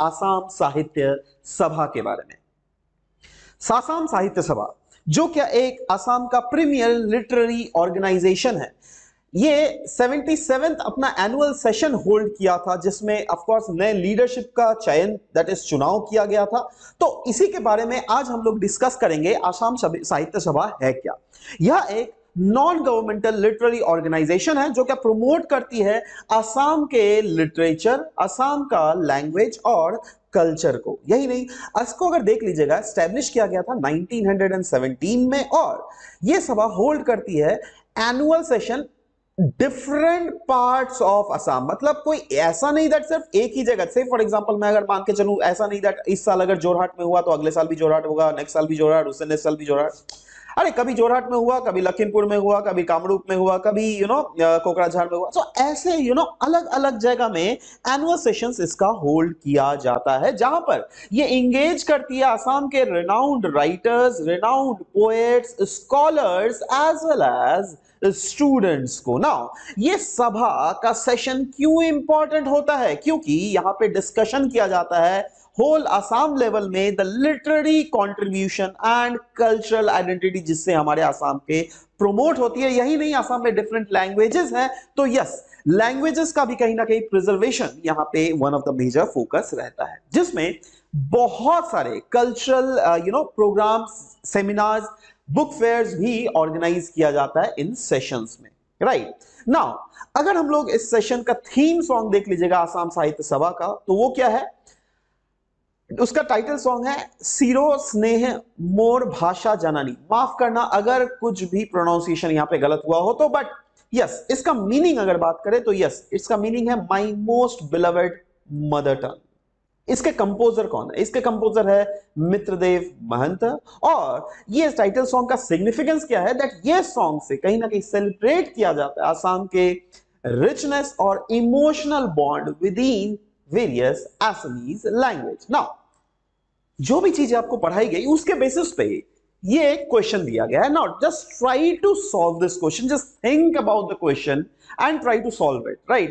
आसाम साहित्य सभा के बारे में। आसाम साहित्य सभा जो क्या एक आसाम का प्रीमियर लिटरेरी ऑर्गेनाइजेशन है, ये 77th अपना एनुअल सेशन होल्ड किया था, जिसमें ऑफ कोर्स नए लीडरशिप का चयन दैट इज चुनाव किया गया था। तो इसी के बारे में आज हम लोग डिस्कस करेंगे। आसाम साहित्य सभा है क्या? यह एक नॉन गवर्नमेंटल लिटरेरी ऑर्गेनाइजेशन है जो क्या प्रमोट करती है आसाम के लिटरेचर, आसाम का लैंग्वेज और कल्चर को। यही नहीं, इसको अगर देख लीजिएगा, स्टैब्लिश किया गया था 1917 में, और यह सभा होल्ड करती है annual session different parts of Assam. मतलब कोई ऐसा नहीं दैट सिर्फ एक ही जगह से, फॉर एग्जांपल मैं अगर मान के चलूं, ऐसा नहीं दैट इस साल अगर जोरहाट में हुआ तो अगले साल भी जोरहाट होगा, नेक्स्ट साल भी जोरहाट, उससे नेक्स्ट साल भी जोरहाट। अरे कभी जोरहाट में हुआ, कभी लखीमपुर में हुआ, कभी कामरूप में हुआ, कभी कोकराझार में हुआ। तो ऐसे अलग अलग जगह में एनुअल सेशंस इसका होल्ड किया जाता है, जहां पर ये इंगेज करती है आसाम के renowned writers, renowned poets, scholars as well as students को। नाउ ये सभा का सेशन क्यों इंपॉर्टेंट होता है? क्योंकि यहां पे डिस्कशन किया जाता है होल आसाम लेवल में the literary contribution and cultural identity, जिससे हमारे आसाम के प्रमोट होती है। यही नहीं, आसाम में डिफरेंट लैंग्वेजेस हैं, तो यस, लैंग्वेजेस का भी कहीं ना कहीं प्रिजर्वेशन यहां पे one of the major focus रहता है, जिसमें बहुत सारे cultural programmes, seminars, book fairs भी ऑर्गेनाइज किया जाता है इन सेशंस में। राइट नाउ अगर हम लोग इस सेशन का थीम सॉन्ग देख लीजिएगा आसाम साहित्य सभा का, तो वो क्या है? उसका टाइटल सॉन्ग है सिरो स्नेह मोर भाषा जननी। माफ करना अगर कुछ भी प्रोनाउंसिएशन यहां पे गलत हुआ हो तो, बट यस, इसका मीनिंग अगर बात करें तो यस, इसका मीनिंग है my most beloved mother tongue. इसके कंपोजर कौन है? इसके कंपोजर है मित्रदेव महंत। और ये टाइटल सॉन्ग का सिग्निफिकेंस क्या है? दैट ये सॉन्ग से कहीं ना कहीं सेलिब्रेट किया जाता है आसाम के रिचनेस और emotional bond with in various Assamese language. Now जो भी चीजें आपको पढ़ाई गई उसके बेसिस पे ये एक क्वेश्चन दिया गया है। Now just try to solve this question, just think about the question and try to solve it, right?